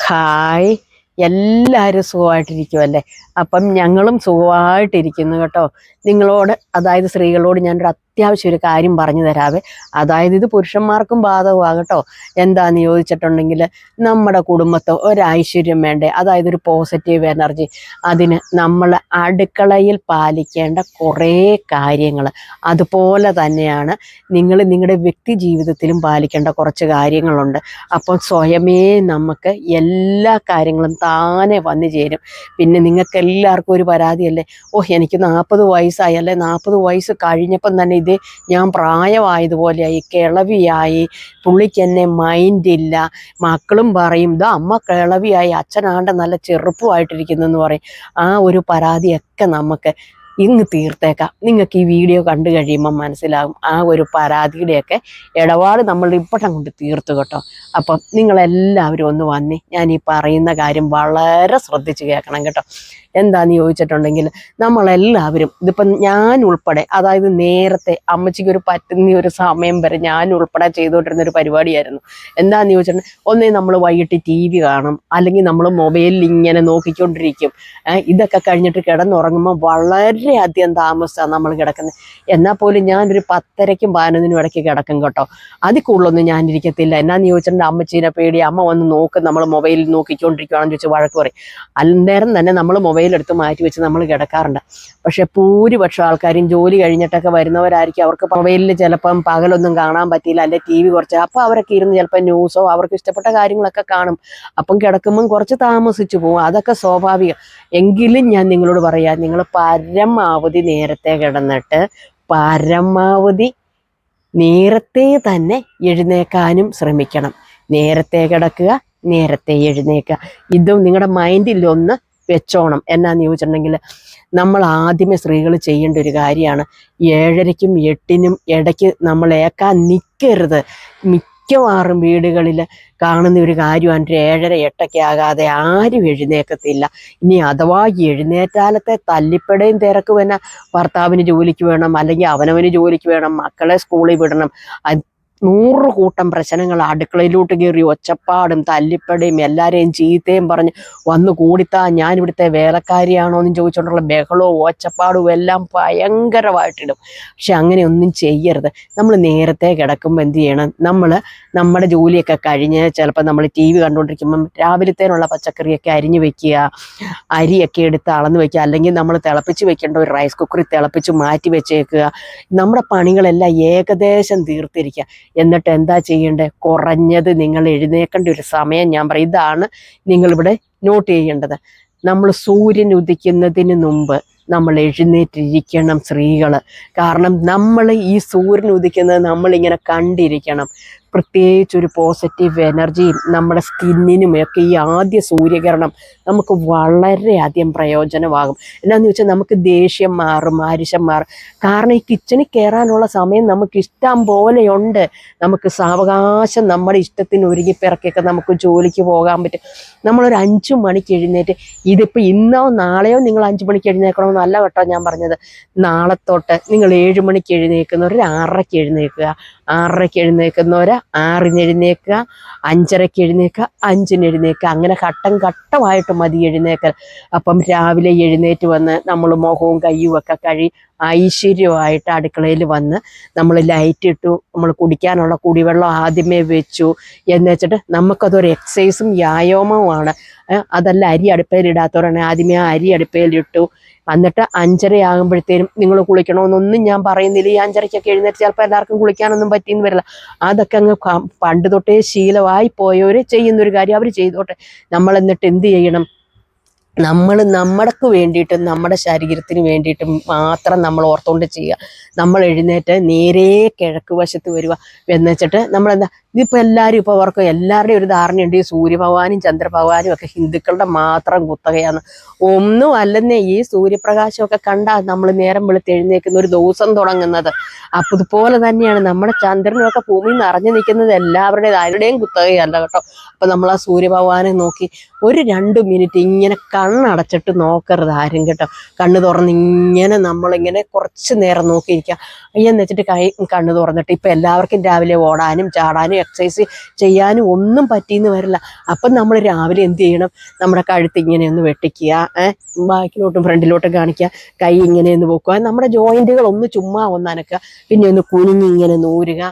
Hi, എല്ലാവരും സുഖമായിട്ടിരിക്കുമല്ലേ? അപ്പം ഞങ്ങളും സുഖമായിട്ടിരിക്കുന്നു കേട്ടോ. നിങ്ങളോട്, അതായത് സ്ത്രീകളോട് ഞാനൊരു അത്യാവശ്യം ഒരു കാര്യം പറഞ്ഞു തരാവേ. അതായത് ഇത് പുരുഷന്മാർക്കും ബാധകമാണ് കേട്ടോ. എന്താന്ന് ചോദിച്ചിട്ടുണ്ടെങ്കിൽ, നമ്മുടെ കുടുംബത്ത് ഒരു ഐശ്വര്യം വേണ്ടേ, അതായത് ഒരു പോസിറ്റീവ് എനർജി. അതിന് നമ്മൾ അടുക്കളയിൽ പാലിക്കേണ്ട കുറേ കാര്യങ്ങൾ, അതുപോലെ തന്നെയാണ് നിങ്ങൾ നിങ്ങളുടെ വ്യക്തി ജീവിതത്തിലും പാലിക്കേണ്ട കുറച്ച് കാര്യങ്ങളുണ്ട്. അപ്പം സ്വയമേ നമുക്ക് എല്ലാ കാര്യങ്ങളും താനെ വന്നു ചേരും. പിന്നെ നിങ്ങൾക്ക് എല്ലാവർക്കും ഒരു പരാതിയല്ലേ, എനിക്ക് 40 വയസ്സായി, അല്ലെ 40 വയസ്സ് കഴിഞ്ഞപ്പം തന്നെ ഇത് ഞാൻ പ്രായമായതുപോലെയായി, കിളവിയായി, പുള്ളിക്ക് എന്നെ മൈൻഡില്ല. മക്കളും പറയും, ഇതാ അമ്മ കിളവിയായി, അച്ഛനാണ്ട് നല്ല ചെറുപ്പമായിട്ടിരിക്കുന്നെന്ന് പറയും. ആ ഒരു പരാതിയൊക്കെ നമുക്ക് ഇങ്ങ് തീർത്തേക്കാം. നിങ്ങൾക്ക് ഈ വീഡിയോ കണ്ടു കഴിയുമ്പോൾ മനസ്സിലാകും ആ ഒരു പരാതിയുടെയൊക്കെ ഇടപാട് നമ്മൾ ഇപ്പോഴും കൊണ്ട് തീർത്തു കേട്ടോ. അപ്പം നിങ്ങളെല്ലാവരും ഒന്ന് വന്നേ, ഞാൻ ഈ പറയുന്ന കാര്യം വളരെ ശ്രദ്ധിച്ച് കേൾക്കണം കേട്ടോ. എന്താന്ന് ചോദിച്ചിട്ടുണ്ടെങ്കിൽ, നമ്മളെല്ലാവരും ഇതിപ്പം ഞാൻ ഉൾപ്പെടെ, അതായത് നേരത്തെ അമ്മച്ചിക്ക് ഒരു പറ്റുന്ന ഒരു സമയം വരെ ഞാൻ ഉൾപ്പെടെ ചെയ്തുകൊണ്ടിരുന്നൊരു പരിപാടിയായിരുന്നു. എന്താന്ന് ചോദിച്ചിട്ടുണ്ടെങ്കിൽ, ഒന്നേ നമ്മൾ വൈകിട്ട് TV കാണും, അല്ലെങ്കിൽ നമ്മൾ മൊബൈലിൽ ഇങ്ങനെ നോക്കിക്കൊണ്ടിരിക്കും. ഇതൊക്കെ കഴിഞ്ഞിട്ട് കിടന്നുറങ്ങുമ്പോൾ വളരെയധികം താമസമാണ് നമ്മൾ കിടക്കുന്നത്. എന്നാൽ പോലും ഞാനൊരു 10:30-ക്കും 11-നും ഇടയ്ക്ക് കിടക്കും കേട്ടോ. അതിൽ കൂടുതലൊന്നും ഞാനിരിക്കത്തില്ല. എന്നാന്ന് ചോദിച്ചിട്ടുണ്ടെങ്കിൽ അമ്മച്ചീനെ പേടി, അമ്മ വന്ന് നോക്കും, നമ്മൾ മൊബൈലിൽ നോക്കിക്കൊണ്ടിരിക്കുകയാണെന്ന് ചോദിച്ചാൽ വഴക്ക് പറയും. അന്നേരം തന്നെ നമ്മൾ മൊബൈലെടുത്ത് മാറ്റി വെച്ച് നമ്മൾ കിടക്കാറുണ്ട്. പക്ഷെ ഭൂരിപക്ഷം ആൾക്കാരും ജോലി കഴിഞ്ഞിട്ടൊക്കെ വരുന്നവരായിരിക്കും. അവർക്ക് മൊബൈലിൽ ചിലപ്പം പകലൊന്നും കാണാൻ പറ്റിയില്ല, അല്ലെ TV കുറച്ച്, അപ്പോൾ അവരൊക്കെ ഇരുന്ന് ചിലപ്പോൾ ന്യൂസോ അവർക്ക് ഇഷ്ടപ്പെട്ട കാര്യങ്ങളൊക്കെ കാണും. അപ്പം കിടക്കുമ്പം കുറച്ച് താമസിച്ചു പോകും, അതൊക്കെ സ്വാഭാവികം. എങ്കിലും ഞാൻ നിങ്ങളോട് പറയാം, നിങ്ങൾ പരമാവധി നേരത്തെ കിടന്നിട്ട് പരമാവധി നേരത്തെ തന്നെ എഴുന്നേക്കാനും ശ്രമിക്കണം. നേരത്തെ കിടക്കുക, നേരത്തെ എഴുന്നേക്കുക. ഇതും നിങ്ങളുടെ മൈൻഡിലൊന്ന് വെച്ചോണം. എന്നാന്ന് ചോദിച്ചിട്ടുണ്ടെങ്കിൽ, നമ്മൾ ആദ്യമേ സ്ത്രീകൾ ചെയ്യേണ്ട ഒരു കാര്യമാണ്, 7:30-ക്കും 8-നും ഇടയ്ക്ക് നമ്മൾ ഏക്കാൻ നിൽക്കരുത്. മിക്കവാറും വീടുകളിൽ കാണുന്ന ഒരു കാര്യമാണ്, 7:30 8 ആകാതെ ആരും എഴുന്നേക്കത്തില്ല. ഇനി അഥവാ എഴുന്നേറ്റാലത്തെ തല്ലിപ്പടയും തിരക്ക് തന്നെ. ഭർത്താവിന് ജോലിക്ക് വേണം, അല്ലെങ്കിൽ അവനവന് ജോലിക്ക് വേണം, മക്കളെ സ്കൂളിൽ വിടണം, 100 കൂട്ടം പ്രശ്നങ്ങൾ. അടുക്കളയിലോട്ട് കയറി ഒച്ചപ്പാടും തല്ലിപ്പടയും എല്ലാവരെയും ചീത്തയും പറഞ്ഞ് വന്ന് കൂടിത്താ ഞാനിവിടുത്തെ വേലക്കാരിയാണോ എന്ന് ചോദിച്ചുകൊണ്ടുള്ള ബഹളവും ഒച്ചപ്പാടും എല്ലാം ഭയങ്കരമായിട്ടിടും. പക്ഷെ അങ്ങനെ ഒന്നും ചെയ്യരുത്. നമ്മൾ നേരത്തെ കിടക്കുമ്പോൾ എന്ത് ചെയ്യണം, നമ്മൾ നമ്മുടെ ജോലിയൊക്കെ കഴിഞ്ഞ് ചിലപ്പോൾ നമ്മൾ TV കണ്ടുകൊണ്ടിരിക്കുമ്പം രാവിലത്തേനുള്ള പച്ചക്കറിയൊക്കെ അരിഞ്ഞു വെക്കുക, അരിയൊക്കെ എടുത്ത് അളന്ന് വെക്കുക, അല്ലെങ്കിൽ നമ്മൾ തിളപ്പിച്ച് വെക്കേണ്ട ഒരു റൈസ് കുക്കറിൽ തിളപ്പിച്ച് മാറ്റി വെച്ചേക്കുക. നമ്മുടെ പണികളെല്ലാം ഏകദേശം തീർത്തിരിക്കുക. എന്നിട്ട് എന്താ ചെയ്യേണ്ടത്, കുറഞ്ഞത് നിങ്ങൾ എഴുന്നേക്കേണ്ട ഒരു സമയം ഞാൻ പറയും. ഇതാണ് നിങ്ങളിവിടെ നോട്ട് ചെയ്യേണ്ടത്. നമ്മൾ സൂര്യൻ ഉദിക്കുന്നതിന് മുമ്പ് നമ്മൾ എഴുന്നേറ്റിരിക്കണം സ്ത്രീകൾ. കാരണം നമ്മൾ ഈ സൂര്യൻ ഉദിക്കുന്നത് നമ്മളിങ്ങനെ കണ്ടിരിക്കണം. പ്രത്യേകിച്ചൊരു പോസിറ്റീവ് എനർജിയും നമ്മുടെ സ്കിന്നിനും ഒക്കെ ഈ ആദ്യ സൂര്യകിരണം നമുക്ക് വളരെയധികം പ്രയോജനമാകും. എന്നാന്ന് വെച്ചാൽ നമുക്ക് ദേഷ്യം മാറും, ആരിശം മാറും. കാരണം ഈ കിച്ചണിൽ കയറാനുള്ള സമയം നമുക്ക് ഇഷ്ടം പോലെയുണ്ട്. നമുക്ക് സാവകാശം നമ്മുടെ ഇഷ്ടത്തിന് ഒരുങ്ങിപ്പിറക്കിയൊക്കെ നമുക്ക് ജോലിക്ക് പോകാൻ പറ്റും. നമ്മളൊരു 5 മണിക്ക് എഴുന്നേറ്റ്, ഇതിപ്പോൾ ഇന്നോ നാളെയോ നിങ്ങൾ 5 മണിക്ക് എഴുന്നേക്കണമെന്നല്ല കേട്ടോ ഞാൻ പറഞ്ഞത്. നാളെ തൊട്ട് നിങ്ങൾ 7 മണിക്ക് എഴുന്നേക്കുന്നവർ 6:30-ക്ക് എഴുന്നേക്കുക, 6:30-ക്ക് എഴുന്നേക്കുന്നവർ 6-ന് എഴുന്നേക്കുക, 5:30-ക്ക് എഴുന്നേക്കുക, 5-ന് എഴുന്നേക്കുക. അങ്ങനെ ഘട്ടം ഘട്ടമായിട്ട് മതി എഴുന്നേക്കൽ. അപ്പം രാവിലെ എഴുന്നേറ്റ് വന്ന് നമ്മൾ മുഖവും കയ്യും ഒക്കെ കഴുകി ഐശ്വര്യമായിട്ട് അടുക്കളയിൽ വന്ന് നമ്മൾ ലൈറ്റ് ഇട്ടു, നമ്മൾ കുടിക്കാനുള്ള കുടിവെള്ളം ആദ്യമേ വെച്ചു എന്ന് വെച്ചിട്ട് നമുക്കതൊരു എക്സസൈസും വ്യായാമവുമാണ്. അതല്ല, അരി അടുപ്പയിലിടാത്തവരാണെങ്കിൽ ആദ്യമേ ആ അരി അടുപ്പയിലിട്ടു. എന്നിട്ട് 5:30 ആകുമ്പോഴത്തേനും നിങ്ങൾ കുളിക്കണമെന്നൊന്നും ഞാൻ പറയുന്നില്ല. ഈ 5:30-ക്കൊക്കെ എഴുന്നേറ്റ് ചിലപ്പോൾ എല്ലാവർക്കും കുളിക്കാനൊന്നും പറ്റിയെന്ന് വരില്ല. അതൊക്കെ അങ്ങ് പണ്ട് തൊട്ടേ ശീലമായി പോയവർ ചെയ്യുന്നൊരു കാര്യം അവർ ചെയ്തോട്ടെ. നമ്മൾ എന്നിട്ട് എന്ത് ചെയ്യണം, നമ്മൾ നമ്മൾക്ക് വേണ്ടിയിട്ടും നമ്മുടെ ശരീരത്തിന് വേണ്ടിയിട്ടും മാത്രം നമ്മൾ ഓർത്തുകൊണ്ട് ചെയ്യുക. നമ്മൾ എഴുന്നേറ്റ് നേരെ കിഴക്ക് വശത്ത് വരിക എന്ന് വെച്ചിട്ട് നമ്മളെന്താ, ഇതിപ്പോൾ എല്ലാവരും ഇപ്പോൾ ഓർക്കും, എല്ലാവരുടെയും ഒരു ധാരണയുണ്ട് ഈ സൂര്യഭഗവാനും ചന്ദ്രഭഗവാനും ഒക്കെ ഹിന്ദുക്കളുടെ മാത്രം കുത്തകയാണ്. ഒന്നും അല്ലെന്നേ. ഈ സൂര്യപ്രകാശമൊക്കെ കണ്ടാൽ നമ്മൾ നേരം വെളുത്ത് എഴുന്നേൽക്കുന്ന ഒരു ദിവസം തുടങ്ങുന്നത്. അപ്പോൾ ഇതുപോലെ തന്നെയാണ് നമ്മുടെ ചന്ദ്രനുമൊക്കെ ഭൂമിയിൽ നിറഞ്ഞു നിൽക്കുന്നത് എല്ലാവരുടെയും, ആരുടെയും കുത്തകയല്ല കേട്ടോ. അപ്പം നമ്മൾ ആ സൂര്യഭഗവാനെ നോക്കി ഒരു 2 മിനിറ്റ് ഇങ്ങനെ കണ്ണടച്ചിട്ട് നോക്കരുത് ആരും കേട്ടോ. കണ്ണ് തുറന്ന് ഇങ്ങനെ നമ്മളിങ്ങനെ കുറച്ച് നേരം നോക്കിയിരിക്കുക. എന്ന് വെച്ചിട്ട് കണ്ണ് തുറന്നിട്ട്, ഇപ്പം എല്ലാവർക്കും രാവിലെ ഓടാനും ചാടാനും എക്സസൈസ് ചെയ്യാനും ഒന്നും പറ്റിയെന്ന് വരില്ല. അപ്പം നമ്മൾ രാവിലെ എന്ത് ചെയ്യണം, നമ്മുടെ കഴുത്ത് ഇങ്ങനെ ഒന്ന് വെട്ടിക്കുക, ബാക്കിലോട്ടും ഫ്രണ്ടിലോട്ടും കാണിക്കുക, കൈ ഇങ്ങനെ ഒന്ന് പൊക്കുക, നമ്മുടെ ജോയിന്റുകൾ ഒന്ന് ചുമ്മാ ഒന്ന് അനക്കുക, പിന്നെ ഒന്ന് കുനിഞ്ഞ് ഇങ്ങനെ നൂരുക.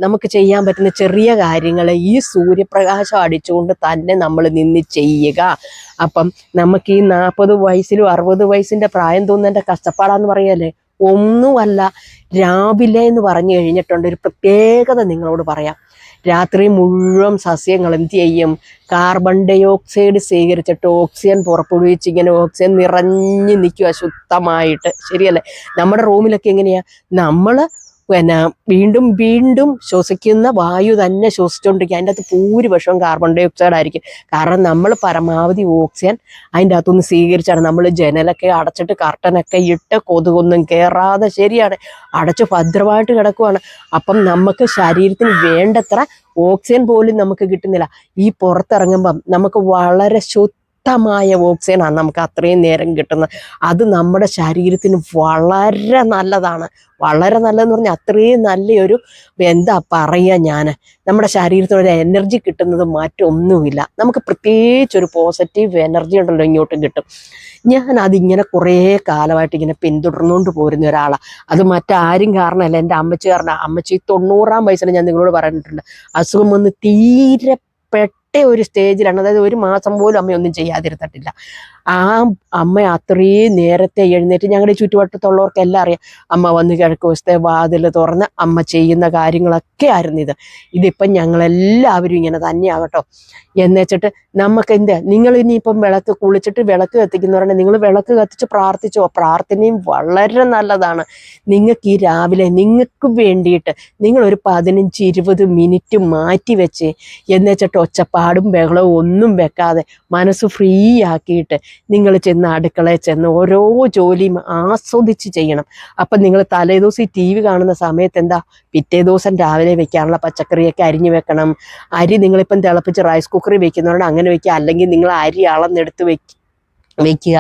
നമുക്ക് ചെയ്യാൻ പറ്റുന്ന ചെറിയ കാര്യങ്ങൾ ഈ സൂര്യപ്രകാശം അടിച്ചുകൊണ്ട് തന്നെ നമ്മൾ നിന്ന് ചെയ്യുക. അപ്പം നമുക്ക് ഈ 40 വയസ്സിലും 60 വയസ്സിന്റെ പ്രായം തോന്നുന്നതിന്റെ കഷ്ടപ്പാടാന്ന് പറയല്ലേ, ഒന്നുമല്ല. രാവിലെ എന്ന് പറഞ്ഞു കഴിഞ്ഞിട്ടുണ്ട് ഒരു പ്രത്യേകത നിങ്ങളോട് പറയാം. രാത്രി മുഴുവൻ സസ്യങ്ങൾ എന്ത് ചെയ്യും, കാർബൺ ഡൈ ഓക്സൈഡ് സ്വീകരിച്ചിട്ട് ഓക്സിജൻ പുറപ്പെടുവിച്ച് ഇങ്ങനെ ഓക്സിജൻ നിറഞ്ഞു നിൽക്കുക ശുദ്ധമായിട്ട്. ശരിയല്ലേ? നമ്മുടെ റൂമിലൊക്കെ എങ്ങനെയാ, നമ്മൾ വീണ്ടും വീണ്ടും ശ്വസിക്കുന്ന വായു തന്നെ ശ്വസിച്ചുകൊണ്ടിരിക്കുക. അതിൻ്റെ അകത്ത് ഭൂരിപക്ഷവും കാർബൺ ഡൈ ഓക്സൈഡ് ആയിരിക്കും. കാരണം നമ്മൾ പരമാവധി ഓക്സിജൻ അതിൻ്റെ അകത്തുനിന്ന് സ്വീകരിച്ചാണ്. നമ്മൾ ജനലൊക്കെ അടച്ചിട്ട് കർട്ടനൊക്കെ ഇട്ട് കൊതുകൊന്നും കയറാതെ, ശരിയാണ്, അടച്ച് ഭദ്രമായിട്ട് കിടക്കുവാണ്. അപ്പം നമുക്ക് ശരീരത്തിന് വേണ്ടത്ര ഓക്സിജൻ പോലും നമുക്ക് കിട്ടുന്നില്ല. ഈ പുറത്തിറങ്ങുമ്പം നമുക്ക് വളരെ ശുദ്ധമായ ഓക്സിജനാണ് നമുക്ക് അത്രയും നേരം കിട്ടുന്നത്. അത് നമ്മുടെ ശരീരത്തിന് വളരെ നല്ലതാണ്. വളരെ നല്ലതെന്ന് പറഞ്ഞാൽ അത്രയും നല്ലൊരു, എന്താ പറയുക, നമ്മുടെ ശരീരത്തിനൊരു എനർജി കിട്ടുന്നത് മറ്റൊന്നുമില്ല. നമുക്ക് പ്രത്യേകിച്ചൊരു പോസിറ്റീവ് എനർജി ഉണ്ടല്ലോ ഇങ്ങോട്ടും കിട്ടും. ഞാൻ അതിങ്ങനെ കുറേ കാലമായിട്ട് ഇങ്ങനെ പിന്തുടർന്നുകൊണ്ട് പോരുന്ന ഒരാളാണ്. അത് മറ്റാരും കാരണമല്ല, എൻ്റെ അമ്മച്ചി കാരണം. അമ്മച്ചി 90-ാം വയസ്സിൽ ഞാൻ നിങ്ങളോട് പറഞ്ഞിട്ടുണ്ട്, അസുഖം വന്ന് തീരെ ഒരു സ്റ്റേജിലാണ്. അതായത് 1 മാസം പോലും അമ്മയൊന്നും ചെയ്യാതിരുന്നിട്ടില്ല. ആ അമ്മ അത്രയും നേരത്തെ എഴുന്നേറ്റ്, ഞങ്ങളുടെ ചുറ്റുവട്ടത്തുള്ളവർക്കെല്ലാം അറിയാം, അമ്മ വന്ന് കിഴക്ക് വശത്തെ വാതിൽ തുറന്ന് അമ്മ ചെയ്യുന്ന കാര്യങ്ങളൊക്കെ ആയിരുന്നു ഇതിപ്പം ഞങ്ങളെല്ലാവരും ഇങ്ങനെ തന്നെയാകട്ടോ. എന്നുവെച്ചിട്ട് നമുക്ക് നിങ്ങൾ ഇനിയിപ്പം കുളിച്ചിട്ട് വിളക്ക് കത്തിക്കുന്നവരുണ്ട്, നിങ്ങൾ വിളക്ക് കത്തിച്ച് പ്രാർത്ഥിച്ചോ. പ്രാർത്ഥനയും വളരെ നല്ലതാണ്. നിങ്ങൾക്ക് ഈ രാവിലെ നിങ്ങൾക്ക് വേണ്ടിയിട്ട് നിങ്ങളൊരു 15-20 മിനിറ്റ് മാറ്റി വെച്ച്, എന്നുവെച്ചിട്ട് ഒച്ചപ്പാടും ബഹളവും ഒന്നും വെക്കാതെ മനസ്സ് ഫ്രീ ആക്കിയിട്ട് നിങ്ങൾ ചെന്ന് അടുക്കളയിൽ ചെന്ന് ഓരോ ജോലിയും ആസ്വദിച്ച് ചെയ്യണം. അപ്പം നിങ്ങൾ തലേദിവസം ഈ TV കാണുന്ന സമയത്ത് പിറ്റേ ദിവസം രാവിലെ വെക്കാനുള്ള പച്ചക്കറിയൊക്കെ അരിഞ്ഞു വെക്കണം. അരി നിങ്ങളിപ്പം തിളപ്പിച്ച് റൈസ് കുക്കറിൽ വെക്കുന്നവരുടെ അങ്ങനെ വെക്കുക. അല്ലെങ്കിൽ നിങ്ങൾ അരി അളന്നെടുത്ത് വെക്കുക.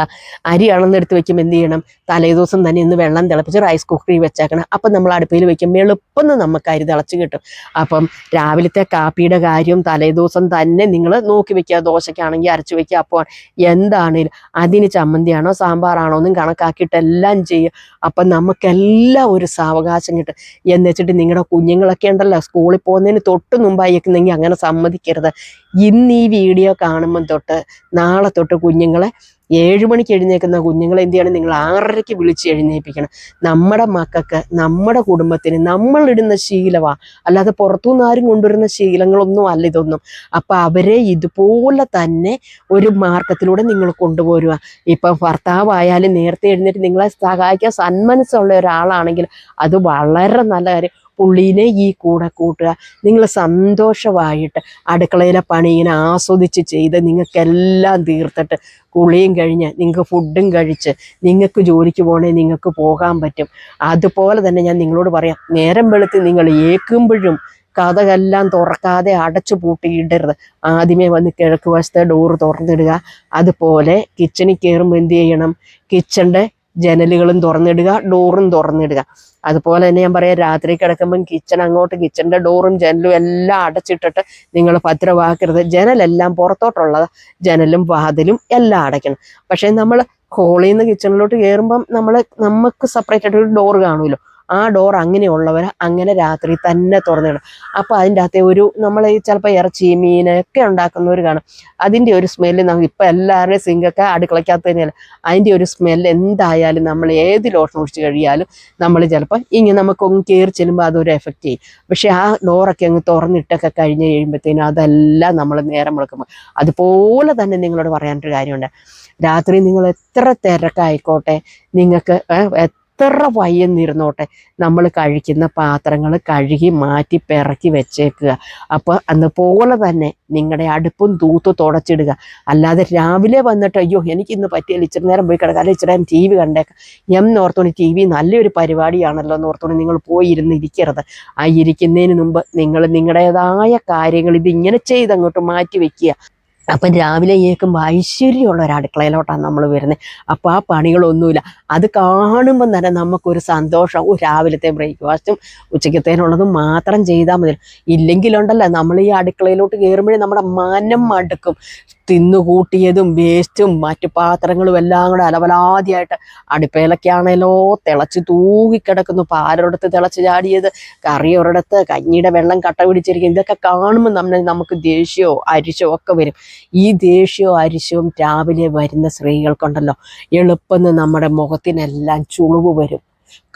അരി അളന്നെടുത്ത് വെക്കുമ്പോൾ എന്ത് ചെയ്യണം, തലേദിവസം തന്നെ ഇന്ന് വെള്ളം തിളപ്പിച്ച് റൈസ് കുക്കറിൽ വെച്ചേക്കണം. അപ്പം നമ്മൾ അടുപ്പയിൽ വെക്കുമ്പോൾ എളുപ്പം നമുക്ക് അരി തിളച്ച് കിട്ടും. അപ്പം രാവിലത്തെ കാപ്പിയുടെ കാര്യം തലേദിവസം തന്നെ നിങ്ങൾ നോക്കി വെക്കുക. ദോശയ്ക്കാണെങ്കിൽ അരച്ച് വെക്കുക. അപ്പോൾ എന്താണേലും അതിന് ചമ്മന്തിയാണോ സാമ്പാറാണോ ഒന്നും കണക്കാക്കിയിട്ട് എല്ലാം ചെയ്യുക. അപ്പം നമുക്കെല്ലാം ഒരു സാവകാശം കിട്ടും. എന്നുവെച്ചിട്ട് നിങ്ങളുടെ കുഞ്ഞുങ്ങളൊക്കെ ഉണ്ടല്ലോ, സ്കൂളിൽ പോകുന്നതിന് തൊട്ട് മുമ്പായിരിക്കുന്നെങ്കിൽ അങ്ങനെ സമ്മതിക്കരുത്. ഇന്ന് ഈ വീഡിയോ കാണുമ്പം തൊട്ട് നാളെ തൊട്ട് കുഞ്ഞുങ്ങളെ 7 മണിക്ക് എഴുന്നേൽക്കുന്ന കുഞ്ഞുങ്ങളെ എന്ത് ചെയ്യണം, നിങ്ങൾ 6:30-ക്ക് വിളിച്ച് എഴുന്നേൽപ്പിക്കണം. നമ്മുടെ മക്കൾക്ക്, നമ്മുടെ കുടുംബത്തിന് നമ്മളിടുന്ന ശീലമാണ്, അല്ലാതെ പുറത്തുനിന്ന് ആരും കൊണ്ടുവരുന്ന ശീലങ്ങളൊന്നും അല്ല ഇതൊന്നും. അപ്പം അവരെ ഇതുപോലെ തന്നെ ഒരു മാർഗത്തിലൂടെ നിങ്ങൾ കൊണ്ടുപോരുക. ഇപ്പം ഭർത്താവായാലും നേരത്തെ എഴുന്നേറ്റ് നിങ്ങളെ സഹായിക്കാൻ സന്മനസ്സുള്ള ഒരാളാണെങ്കിൽ അത് വളരെ നല്ല കാര്യം. പുള്ളീനെ ഈ കൂടെ കൂട്ടുക. നിങ്ങൾ സന്തോഷമായിട്ട് അടുക്കളയിലെ പണി ഇങ്ങനെ ആസ്വദിച്ച് ചെയ്ത് നിങ്ങൾക്കെല്ലാം തീർത്തിട്ട് കുളിയും കഴിഞ്ഞ് നിങ്ങൾക്ക് ഫുഡും കഴിച്ച് നിങ്ങൾക്ക് ജോലിക്ക് പോകണേ നിങ്ങൾക്ക് പോകാൻ പറ്റും. അതുപോലെ തന്നെ ഞാൻ നിങ്ങളോട് പറയാം, നേരം വെളുത്ത് നിങ്ങൾ ഏൽക്കുമ്പോഴും കതകെല്ലാം തുറക്കാതെ അടച്ചു പൂട്ടിയിടരുത്. ആദ്യമേ വന്ന് കിഴക്ക് വശത്തെ ഡോറ് തുറന്നിടുക. അതുപോലെ കിച്ചണിൽ കയറുമ്പോൾ എന്ത് ചെയ്യണം, കിച്ചണിൻ്റെ ജനലുകളും തുറന്നിടുക, ഡോറും തുറന്നിടുക. അതുപോലെ തന്നെ ഞാൻ പറയാം, രാത്രി കിടക്കുമ്പം കിച്ചണിൻ്റെ ഡോറും ജനലും എല്ലാം അടച്ചിട്ടിട്ട് നിങ്ങൾ ഭദ്രമാക്കരുത്. ജനലെല്ലാം പുറത്തോട്ടുള്ളത്, ജനലും വാതിലും എല്ലാം അടയ്ക്കണം. പക്ഷേ നമ്മൾ ഹോളിൽ നിന്ന് കിച്ചണിലോട്ട് കയറുമ്പം നമുക്ക് സെപ്പറേറ്റ് ആയിട്ട് ഒരു ഡോർ കാണുമല്ലോ, ആ ഡോർ അങ്ങനെയുള്ളവർ അങ്ങനെ രാത്രി തന്നെ തുറന്നിടും. അപ്പോൾ അതിൻ്റെ അകത്തെ നമ്മൾ ചിലപ്പോൾ ഇറച്ചി മീനൊക്കെ ഉണ്ടാക്കുന്നവർ കാണും, അതിൻ്റെ ഒരു സ്മെല്ല് ഇപ്പം എല്ലാവരുടെയും സിങ്കൊക്കെ അടുക്കളയ്ക്കകത്ത് തന്നെയല്ല, അതിൻ്റെ ഒരു സ്മെല്ല് എന്തായാലും നമ്മൾ ഏത് ലോഷൻ ഒഴിച്ച് കഴിയാലും നമ്മൾ ചിലപ്പോൾ ഇങ്ങനെ നമുക്കൊന്ന് കയറി ചെല്ലുമ്പോൾ അതൊരു എഫക്റ്റ് ചെയ്യും. പക്ഷേ ആ ഡോറൊക്കെ അങ്ങ് തുറന്നിട്ടൊക്കെ കഴിഞ്ഞ് കഴിയുമ്പോഴത്തേനും അതെല്ലാം നമ്മൾ നേരം വെളുക്കുമ്പോൾ. അതുപോലെ തന്നെ നിങ്ങളോട് പറയാനൊരു കാര്യമുണ്ട്, രാത്രി നിങ്ങൾ എത്ര തിരക്കായിക്കോട്ടെ, നിങ്ങൾക്ക് എത്ര വയ്യെന്നിരുന്നോട്ടെ, നമ്മൾ കഴിക്കുന്ന പാത്രങ്ങൾ കഴുകി മാറ്റി പിറക്കി വെച്ചേക്കുക. അപ്പോൾ അതുപോലെ തന്നെ നിങ്ങളുടെ അടുപ്പും തൂത്ത് തുടച്ചിടുക. അല്ലാതെ രാവിലെ വന്നിട്ട് അയ്യോ എനിക്കിന്ന് പറ്റിയില്ല, ഇച്ചിരി നേരം പോയി കിടക്കാം, അല്ലെങ്കിൽ ഇച്ചിരി നേരം TV കണ്ടേക്കാം എന്നോർത്തോണ്ട് TV നല്ലൊരു പരിപാടിയാണല്ലോ എന്നോർത്തോണ്ട് നിങ്ങൾ പോയി ഇരുന്നിരിക്കരുത്. ഇരിക്കുന്നതിന് മുമ്പ് നിങ്ങൾ നിങ്ങളുടേതായ കാര്യങ്ങൾ ഇതിങ്ങനെ ചെയ്തങ്ങോട്ട് മാറ്റി വയ്ക്കുക. അപ്പം രാവിലെ ഏൽക്കുമ്പോൾ ഐശ്വര്യമുള്ള ഒരു അടുക്കളയിലോട്ടാണ് നമ്മൾ വരുന്നത്. അപ്പോൾ ആ പണികളൊന്നുമില്ല. അത് കാണുമ്പം തന്നെ നമുക്കൊരു സന്തോഷം. രാവിലത്തെ ബ്രേക്ക്ഫാസ്റ്റും ഉച്ചക്കത്തേനുള്ളതും മാത്രം ചെയ്താൽ മതി. ഇല്ലെങ്കിലുണ്ടല്ലോ നമ്മൾ ഈ അടുക്കളയിലോട്ട് കയറുമ്പോഴേ നമ്മുടെ മനം മടുക്കും. തിന്നുകൂട്ടിയതും വേസ്റ്റും മറ്റു പാത്രങ്ങളും എല്ലാം കൂടെ അലവലാതിയായിട്ട് അടുപ്പയിലൊക്കെയാണേലോ തിളച്ച് തൂങ്ങിക്കിടക്കുന്നു. പാലൊരിടത്ത് തിളച്ച് ചാടിയത്, കറി ഒരിടത്ത്, കഞ്ഞിയുടെ വെള്ളം കട്ട പിടിച്ചിരിക്കും. ഇതൊക്കെ കാണുമ്പോൾ നമുക്ക് ദേഷ്യമോ അരിശോ ഒക്കെ വരും. ഈ ദേഷ്യവും അരിശവും രാവിലെ വരുന്ന സ്ത്രീകൾക്കുണ്ടല്ലോ, എളുപ്പം നമ്മുടെ മുഖത്തിനെല്ലാം ചുളിവ് വരും.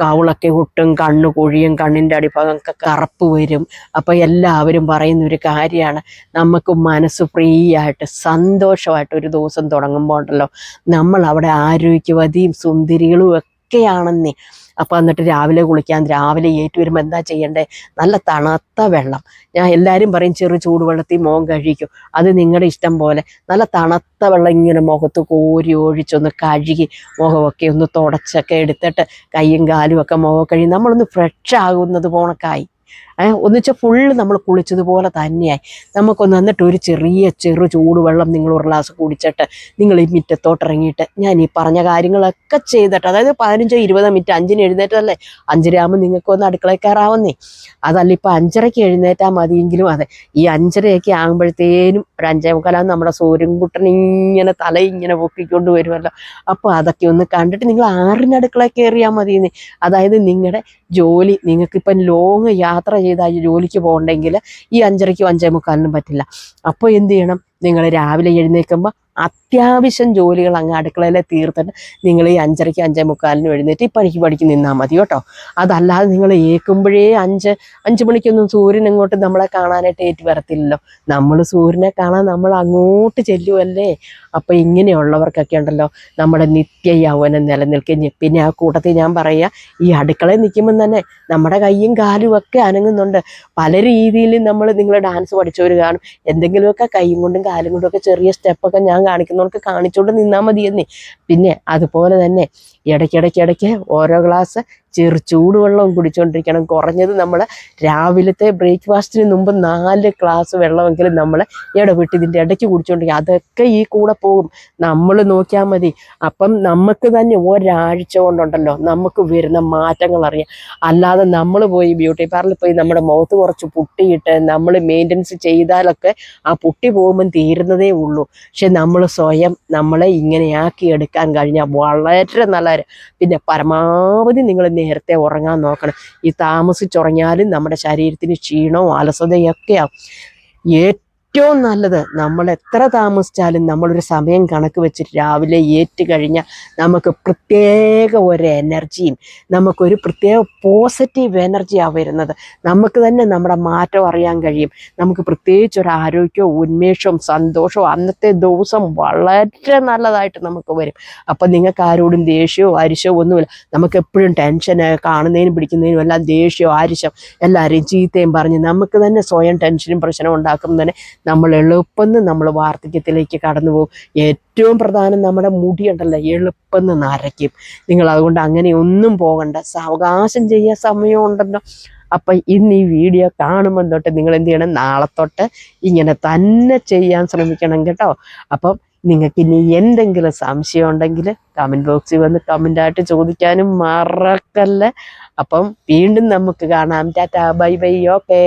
കവിളൊക്കെ ഒട്ടും, കണ്ണ് കൊഴിയും, കണ്ണിൻ്റെ അടിഭാഗമൊക്കെ കറുപ്പ് വരും. അപ്പോൾ എല്ലാവരും പറയുന്നൊരു കാര്യമാണ്, നമുക്ക് മനസ്സ് ഫ്രീ ആയിട്ട് സന്തോഷമായിട്ട് ഒരു ദിവസം തുടങ്ങുമ്പോൾ ഉണ്ടല്ലോ, നമ്മൾ അവിടെ ആരോഗ്യവതിയും സുന്ദരികളും ഒക്കെയാണെന്നേ. അപ്പോൾ എന്നിട്ട് രാവിലെ കുളിക്കാൻ രാവിലെ ഏറ്റു വരുമ്പോൾ എന്താ ചെയ്യണ്ടേ? നല്ല തണുത്ത വെള്ളം. ഞാൻ എല്ലാവരും പറയും ചെറു ചൂടുവെള്ളത്തിൽ മുഖം കഴിക്കും. അത് നിങ്ങളുടെ ഇഷ്ടം പോലെ. നല്ല തണുത്ത വെള്ളം ഇങ്ങനെ മുഖത്ത് കോരി ഒഴിച്ചൊന്ന് കഴുകി മുഖമൊക്കെ ഒന്ന് തുടച്ചൊക്കെ എടുത്തിട്ട് കയ്യും കാലും ഒക്കെ മുഖം കഴുകി നമ്മളൊന്ന് ഫ്രഷ് ആകുന്നത് പോണക്കായി. ഒന്നിച്ച് ഫുള്ള് നമ്മൾ കുളിച്ചതുപോലെ തന്നെയായി. നമുക്കൊന്ന് എന്നിട്ട് ഒരു ചെറു ചൂടുവെള്ളം നിങ്ങൾ ഒരു ഗ്ലാസ് കുടിച്ചിട്ട് നിങ്ങൾ ഈ മുറ്റത്തോട്ടിറങ്ങിയിട്ട് ഞാൻ ഈ പറഞ്ഞ കാര്യങ്ങളൊക്കെ ചെയ്തിട്ട്, അതായത് 15-20 മിനിറ്റ്, 5-ന് എഴുന്നേറ്റല്ലേ, 5:30 ആകുമ്പോൾ നിങ്ങൾക്കൊന്ന് അടുക്കളയിൽ കയറാവുന്നേ. അതല്ല ഇപ്പോൾ 5:30-ക്ക് എഴുന്നേറ്റാൽ മതിയെങ്കിലും അതെ, ഈ 5:30-ഒക്കെ ആകുമ്പോഴത്തേനും ഒരു 5:45 നമ്മുടെ സൂര്യൻകുട്ടൻ ഇങ്ങനെ തല ഇങ്ങനെ പൊക്കിക്കൊണ്ട് വരുമല്ലോ. അപ്പോൾ അതൊക്കെ ഒന്ന് കണ്ടിട്ട് നിങ്ങൾ 6-ന് അടുക്കളയിൽ കയറിയാൽ മതിയെന്നേ. അതായത് നിങ്ങളുടെ ജോലി, നിങ്ങൾക്കിപ്പം ലോങ് യാത്ര ചെയ്താൽ ജോലിക്ക് പോകണ്ടെങ്കിൽ ഈ 5:30-ക്കും 5:45-നും പറ്റില്ല. അപ്പോൾ എന്ത് ചെയ്യണം? നിങ്ങൾ രാവിലെ എഴുന്നേൽക്കുമ്പോൾ അത്യാവശ്യം ജോലികൾ അങ്ങ് അടുക്കളയിലെ തീർത്തിട്ട് നിങ്ങൾ ഈ 5:30-ക്കും 5:45-നും എഴുന്നേറ്റ് ഈ പണിക്ക് നിന്നാൽ മതി കേട്ടോ. അതല്ലാതെ നിങ്ങൾ ഏൽക്കുമ്പോഴേ 5 മണിക്കൊന്നും സൂര്യൻ ഇങ്ങോട്ട് നമ്മളെ കാണാനായിട്ട് ഏറ്റു വരത്തില്ലല്ലോ. നമ്മൾ സൂര്യനെ കാണാൻ നമ്മൾ അങ്ങോട്ട് ചെല്ലുമല്ലേ. അപ്പോൾ ഇങ്ങനെയുള്ളവർക്കൊക്കെ ഉണ്ടല്ലോ നമ്മുടെ നിത്യ യൗവനം നിലനിൽക്കുകയും, പിന്നെ ആ കൂട്ടത്തിൽ ഞാൻ പറയുക, ഈ അടുക്കളയിൽ നിൽക്കുമ്പം തന്നെ നമ്മുടെ കൈയും കാലും ഒക്കെ അനങ്ങുന്നുണ്ട്. പല രീതിയിലും നിങ്ങൾ ഡാൻസ് പഠിച്ചവർ കാണും. എന്തെങ്കിലുമൊക്കെ കൈയും കൊണ്ടും കാലും കൊണ്ടും ഒക്കെ ചെറിയ സ്റ്റെപ്പൊക്കെ ഞാൻ കാണിക്കുന്നവർക്ക് കാണിച്ചുകൊണ്ട് നിന്നാൽ മതിയെന്നേ. പിന്നെ അതുപോലെ തന്നെ ഇടയ്ക്കിടയ്ക്ക് ഓരോ ഗ്ലാസ് ചൂടുവെള്ളവും കുടിച്ചുകൊണ്ടിരിക്കണം. കുറഞ്ഞത് നമ്മൾ രാവിലത്തെ ബ്രേക്ക്ഫാസ്റ്റിന് മുമ്പ് 4 ഗ്ലാസ് വെള്ളമെങ്കിലും നമ്മൾ ഇടവിട്ട് ഇതിൻ്റെ ഇടയ്ക്ക് കുടിച്ചുകൊണ്ടിരിക്കുക. അതൊക്കെ ഈ കൂടെ പോകും. നമ്മൾ നോക്കിയാൽ മതി. അപ്പം നമുക്ക് തന്നെ ഒരാഴ്ച കൊണ്ടുണ്ടല്ലോ നമുക്ക് വരുന്ന മാറ്റങ്ങൾ അറിയാം. അല്ലാതെ നമ്മൾ പോയി ബ്യൂട്ടി പാർലറിൽ പോയി നമ്മുടെ മുഖത്ത് കുറച്ച് പുട്ടിയിട്ട് നമ്മൾ മെയിൻ്റനൻസ് ചെയ്താലൊക്കെ ആ പുട്ടി പോകുമ്പം തീരുന്നതേ ഉള്ളൂ. പക്ഷെ നമ്മൾ സ്വയം നമ്മളെ ഇങ്ങനെയാക്കി എടുക്കാൻ കഴിഞ്ഞാൽ വളരെ നല്ലത്. പിന്നെ പരമാവധി നിങ്ങൾ നേരത്തെ ഉറങ്ങാൻ നോക്കണം. ഈ താമസിച്ചുറങ്ങിയാലും നമ്മുടെ ശരീരത്തിന് ക്ഷീണവും അലസതയൊക്കെ ആവും. ഏറ്റവും നല്ലത് നമ്മൾ എത്ര താമസിച്ചാലും നമ്മളൊരു സമയം കണക്ക് വെച്ചിട്ട് രാവിലെ ഏറ്റു കഴിഞ്ഞാൽ നമുക്ക് പ്രത്യേക ഒരു എനർജിയും നമുക്കൊരു പ്രത്യേക പോസിറ്റീവ് എനർജിയാണ് വരുന്നത്. നമുക്ക് തന്നെ നമ്മുടെ മാറ്റം അറിയാൻ കഴിയും. നമുക്ക് പ്രത്യേകിച്ചൊരു ആരോഗ്യവും ഉന്മേഷവും സന്തോഷവും അന്നത്തെ ദിവസം വളരെ നല്ലതായിട്ട് നമുക്ക് വരും. അപ്പം നിങ്ങൾക്ക് ആരോടും ദേഷ്യമോ അരിശോ ഒന്നുമില്ല. നമുക്കെപ്പോഴും ടെൻഷന്, കാണുന്നതിനും പിടിക്കുന്നതിനും എല്ലാം ദേഷ്യമോ അരിശം, എല്ലാവരെയും ചീത്തയും പറഞ്ഞ് നമുക്ക് തന്നെ സ്വയം ടെൻഷനും പ്രശ്നവും ഉണ്ടാക്കും. തന്നെ നമ്മൾ എളുപ്പം നമ്മൾ വാർദ്ധക്യത്തിലേക്ക് കടന്നു പോകും. ഏറ്റവും പ്രധാനം നമ്മുടെ മുടിയുണ്ടല്ലോ എളുപ്പം നരയ്ക്കും. നിങ്ങൾ അതുകൊണ്ട് അങ്ങനെ ഒന്നും പോകണ്ട, സാവകാശം ചെയ്യാൻ സമയമുണ്ടല്ലോ. അപ്പം ഇന്ന് ഈ വീഡിയോ കാണുമ്പോൾ തൊട്ട് നിങ്ങൾ എന്ത് ചെയ്യണം? നാളെ തൊട്ട് ഇങ്ങനെ തന്നെ ചെയ്യാൻ ശ്രമിക്കണം കേട്ടോ. അപ്പം നിങ്ങൾക്ക് ഇനി എന്തെങ്കിലും സംശയം ഉണ്ടെങ്കിൽ കമൻറ്റ് ബോക്സിൽ വന്ന് കമൻ്റായിട്ട് ചോദിക്കാനും മറക്കല്ലേ. അപ്പം വീണ്ടും നമുക്ക് കാണാം. Tata, bye bye, okay.